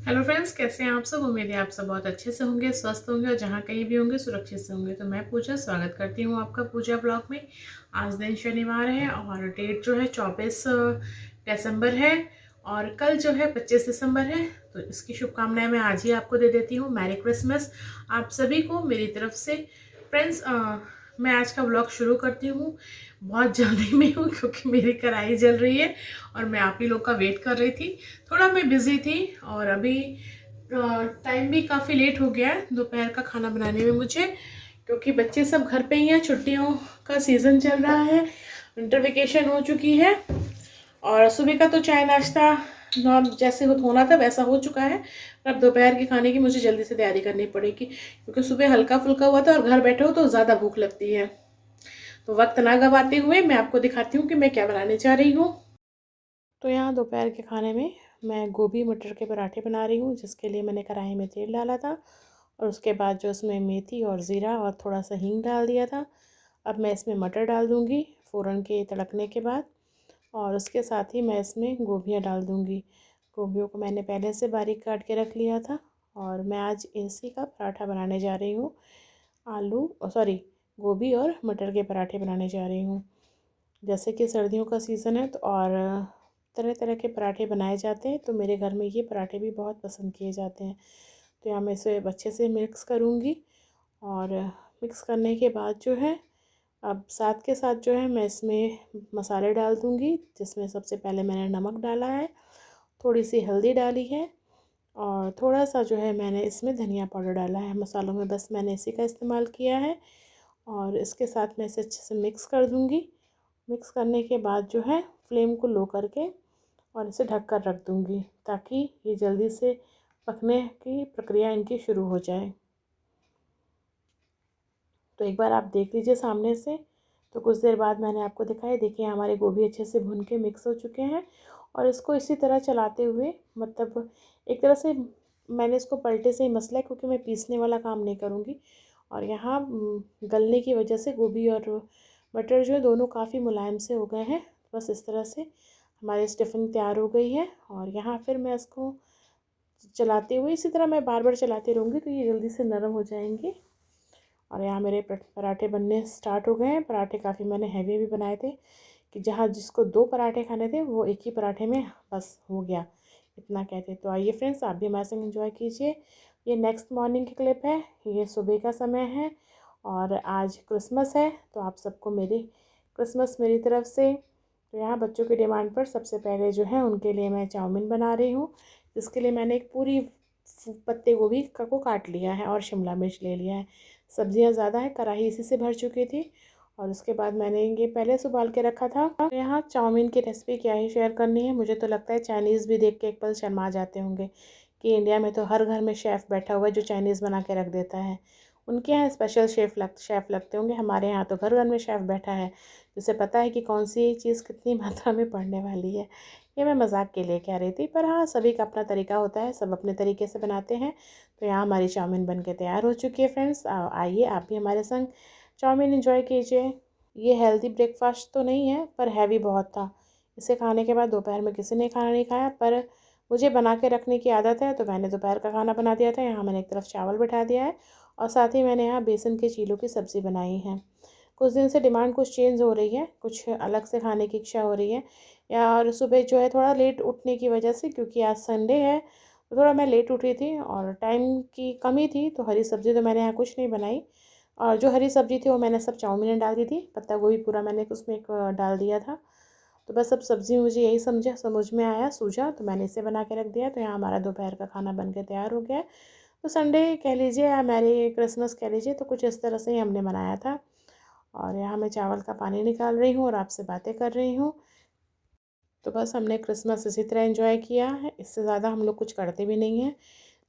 Hello friends, कैसे हैं आप सब। उम्मीद है आप सब बहुत अच्छे से होंगे, स्वस्थ होंगे और जहाँ कहीं भी होंगे सुरक्षित से होंगे। तो मैं पूजा स्वागत करती हूँ आपका पूजा ब्लॉग में। आज दिन शनिवार है और डेट जो है 24 दिसंबर है और कल जो है 25 दिसंबर है। तो इसकी शुभकामनाएं मैं आज ही आपको दे देती हूँ। मैरी क्रिसमस आप सभी को मेरी तरफ से। फ्रेंड्स, मैं आज का ब्लॉग शुरू करती हूँ। बहुत जल्दी में हूँ क्योंकि मेरी कढ़ाई जल रही है और मैं आप ही लोग का वेट कर रही थी। थोड़ा मैं बिजी थी और अभी टाइम भी काफ़ी लेट हो गया है दोपहर का खाना बनाने में मुझे, क्योंकि बच्चे सब घर पे ही हैं। छुट्टियों का सीज़न चल रहा है, विंटर वेकेशन हो चुकी है और सुबह का तो चाय नाश्ता नॉर्म जैसे होना था वैसा हो चुका है। पर अब दोपहर के खाने की मुझे जल्दी से तैयारी करनी पड़ेगी, क्योंकि सुबह हल्का फुल्का हुआ था और घर बैठे हो तो ज़्यादा भूख लगती है। तो वक्त ना गवाते हुए मैं आपको दिखाती हूँ कि मैं क्या बनाने जा रही हूँ। तो यहाँ दोपहर के खाने में मैं गोभी मटर के पराठे बना रही हूँ, जिसके लिए मैंने कढ़ाई में तेल डाला था और उसके बाद जो उसमें मेथी और ज़ीरा और थोड़ा सा हींग डाल दिया था। अब मैं इसमें मटर डाल दूँगी फ़ौरन के तड़कने के बाद, और उसके साथ ही मैं इसमें गोभियाँ डाल दूँगी। गोभियों को मैंने पहले से बारीक काट के रख लिया था और मैं आज इसी का पराठा बनाने जा रही हूँ। गोभी और मटर के पराठे बनाने जा रही हूँ। जैसे कि सर्दियों का सीज़न है तो और तरह तरह के पराठे बनाए जाते हैं, तो मेरे घर में ये पराठे भी बहुत पसंद किए जाते हैं। तो यहाँ मैं इसे अच्छे से मिक्स करूँगी और मिक्स करने के बाद जो है अब साथ के साथ जो है मैं इसमें मसाले डाल दूँगी, जिसमें सबसे पहले मैंने नमक डाला है, थोड़ी सी हल्दी डाली है और थोड़ा सा जो है मैंने इसमें धनिया पाउडर डाला है। मसालों में बस मैंने इसी का इस्तेमाल किया है और इसके साथ मैं इसे अच्छे से मिक्स कर दूँगी। मिक्स करने के बाद जो है फ्लेम को लो करके और इसे ढक कर रख दूँगी, ताकि ये जल्दी से पकने की प्रक्रिया इनकी शुरू हो जाए। तो एक बार आप देख लीजिए सामने से। तो कुछ देर बाद मैंने आपको दिखाई, देखिए हमारे गोभी अच्छे से भुन के मिक्स हो चुके हैं और इसको इसी तरह चलाते हुए, मतलब एक तरह से मैंने इसको पलटे से ही मसला है, क्योंकि मैं पीसने वाला काम नहीं करूँगी। और यहाँ गलने की वजह से गोभी और मटर जो है दोनों काफ़ी मुलायम से हो गए हैं। बस इस तरह से हमारी स्टफिंग तैयार हो गई है और यहाँ फिर मैं इसको चलाते हुए इसी तरह मैं बार बार चलाती रहूँगी, तो ये जल्दी से नरम हो जाएंगे। और यहाँ मेरे पराठे बनने स्टार्ट हो गए हैं। पराठे काफ़ी मैंने हैवी हैवी बनाए थे, कि जहाँ जिसको 2 पराठे खाने थे वो एक ही पराठे में बस हो गया, इतना कहते। तो आइए फ्रेंड्स, आप भी हमारे संग एंजॉय कीजिए। ये नेक्स्ट मॉर्निंग की क्लिप है, ये सुबह का समय है और आज क्रिसमस है, तो आप सबको मेरी क्रिसमस मेरी तरफ से। तो यहाँ बच्चों की डिमांड पर सबसे पहले जो है उनके लिए मैं चाउमीन बना रही हूँ, जिसके लिए मैंने एक पूरी पत्ते गोभी को काट लिया है और शिमला मिर्च ले लिया है। सब्जियां ज़्यादा है, कढ़ाई इसी से भर चुकी थी और उसके बाद मैंने ये पहले से उबाल के रखा था। तो यहाँ चाउमीन की रेसिपी क्या ही शेयर करनी है, मुझे तो लगता है चाइनीज़ भी देख के एक पल शर्मा जाते होंगे कि इंडिया में तो हर घर में शेफ़ बैठा हुआ है जो चाइनीज़ बना के रख देता है। उनके यहाँ स्पेशल शेफ़ लगते होंगे, हमारे यहाँ तो घर घर में शेफ़ बैठा है जिसे पता है कि कौन सी चीज़ कितनी मात्रा में पड़ने वाली है। ये मैं मजाक के लिए कह रही थी, पर हाँ, सभी का अपना तरीका होता है, सब अपने तरीके से बनाते हैं। तो यहाँ हमारी चाउमीन बन के तैयार हो चुकी है फ्रेंड्स। आइए आप भी हमारे संग चाउमीन एंजॉय कीजिए। ये हेल्दी ब्रेकफास्ट तो नहीं है, पर हैवी बहुत था। इसे खाने के बाद दोपहर में किसी ने खाना नहीं खाया, पर मुझे बना के रखने की आदत है, तो मैंने दोपहर का खाना बना दिया था। यहाँ मैंने एक तरफ चावल बिठा दिया है और साथ ही मैंने यहाँ बेसन के चीलों की सब्ज़ी बनाई है। कुछ दिन से डिमांड कुछ चेंज हो रही है, कुछ अलग से खाने की इच्छा हो रही है। या और सुबह जो है थोड़ा लेट उठने की वजह से, क्योंकि आज संडे है तो थोड़ा मैं लेट उठी थी और टाइम की कमी थी, तो हरी सब्ज़ी तो मैंने यहाँ कुछ नहीं बनाई। और जो हरी सब्ज़ी थी वो मैंने सब चाउमीन में डाल दी थी, पत्ता गोभी पूरा मैंने उसमें एक डाल दिया था। तो बस अब सब्ज़ी मुझे यही समझ में आया, सूझा, तो मैंने इसे बना के रख दिया। तो यहाँ हमारा दोपहर का खाना बन के तैयार हो गया है। तो संडे कह लीजिए या मैरी क्रिसमस कह लीजिए, तो कुछ इस तरह से ही हमने मनाया था। और यहाँ मैं चावल का पानी निकाल रही हूँ और आपसे बातें कर रही हूँ। तो बस हमने क्रिसमस इसी तरह एंजॉय किया है, इससे ज़्यादा हम लोग कुछ करते भी नहीं हैं,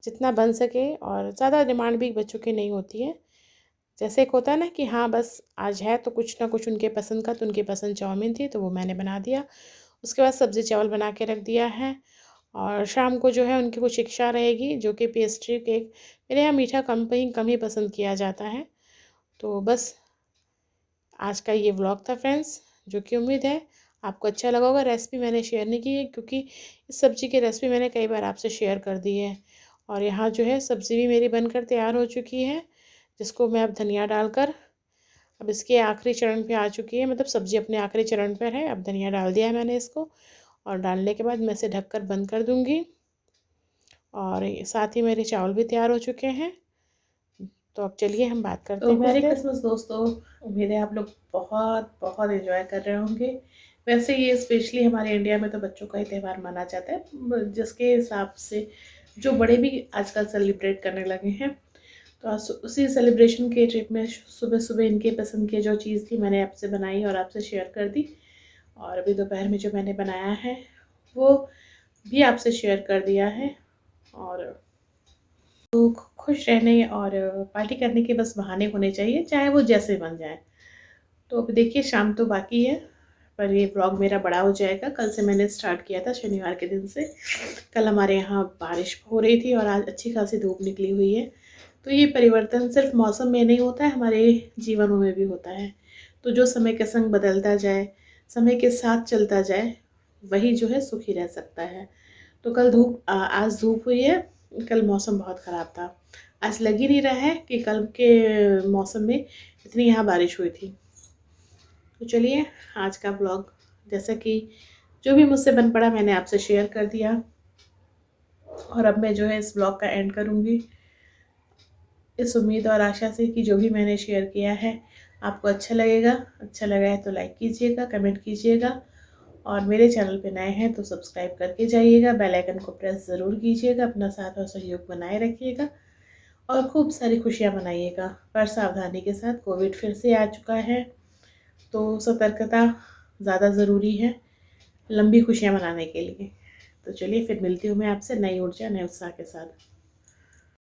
जितना बन सके। और ज़्यादा डिमांड भी बच्चों की नहीं होती है। जैसे एक होता है ना कि हाँ बस आज है तो कुछ ना कुछ उनके पसंद का, तो उनकी पसंद चाउमीन थी तो वो मैंने बना दिया। उसके बाद सब्ज़ी चावल बना के रख दिया है। और शाम को जो है उनकी कुछ इच्छा रहेगी, जो कि पेस्ट्री केक। मेरे यहाँ मीठा कम ही पसंद किया जाता है। तो बस आज का ये व्लॉग था फ्रेंड्स, जो कि उम्मीद है आपको अच्छा लगा होगा। रेसिपी मैंने शेयर नहीं की है क्योंकि इस सब्ज़ी की रेसिपी मैंने कई बार आपसे शेयर कर दी है। और यहाँ जो है सब्ज़ी भी मेरी बनकर तैयार हो चुकी है, जिसको मैं अब धनिया डालकर अब इसके आखिरी चरण पे आ चुकी है, मतलब सब्ज़ी अपने आखिरी चरण पर है। अब धनिया डाल दिया है मैंने इसको, और डालने के बाद मैं इसे ढककर बंद कर दूँगी। और साथ ही मेरे चावल भी तैयार हो चुके हैं। तो अब चलिए हम बात करते तो हैं कुछ मैरी देर। क्रिसमस दोस्तों, उम्मीद है आप लोग बहुत बहुत एंजॉय कर रहे होंगे। वैसे ये स्पेशली हमारे इंडिया में तो बच्चों का ही त्यौहार माना जाता है, जिसके हिसाब से जो बड़े भी आजकल सेलिब्रेट करने लगे हैं। तो आज उसी सेलिब्रेशन के ट्रिप में सुबह सुबह इनके पसंद की जो चीज़ थी मैंने आपसे बनाई और आपसे शेयर कर दी। और अभी दोपहर में जो मैंने बनाया है वो भी आपसे शेयर कर दिया है। और तो खुश रहने और पार्टी करने के बस बहाने होने चाहिए, चाहे वो जैसे बन जाए। तो अब देखिए शाम तो बाकी है, पर ये व्लॉग मेरा बड़ा हो जाएगा। कल से मैंने स्टार्ट किया था, शनिवार के दिन से। कल हमारे यहाँ बारिश हो रही थी और आज अच्छी खासी धूप निकली हुई है। तो ये परिवर्तन सिर्फ मौसम में नहीं होता है, हमारे जीवनों में भी होता है। तो जो समय के संग बदलता जाए, समय के साथ चलता जाए, वही जो है सुखी रह सकता है। तो कल आज धूप हुई है, कल मौसम बहुत ख़राब था। आज लग ही नहीं रहा है कि कल के मौसम में इतनी यहाँ बारिश हुई थी। तो चलिए आज का ब्लॉग, जैसा कि जो भी मुझसे बन पड़ा मैंने आपसे शेयर कर दिया। और अब मैं जो है इस ब्लॉग का एंड करूँगी, इस उम्मीद और आशा से कि जो भी मैंने शेयर किया है आपको अच्छा लगेगा। अच्छा लगा है तो लाइक कीजिएगा, कमेंट कीजिएगा, और मेरे चैनल पे नए हैं तो सब्सक्राइब करके जाइएगा। बेल आइकन को प्रेस ज़रूर कीजिएगा। अपना साथ और सहयोग बनाए रखिएगा और खूब सारी खुशियाँ मनाइएगा, पर सावधानी के साथ। कोविड फिर से आ चुका है, तो सतर्कता ज़्यादा ज़रूरी है लंबी खुशियाँ मनाने के लिए। तो चलिए फिर मिलती हूँ मैं आपसे नई ऊर्जा नए उत्साह के साथ।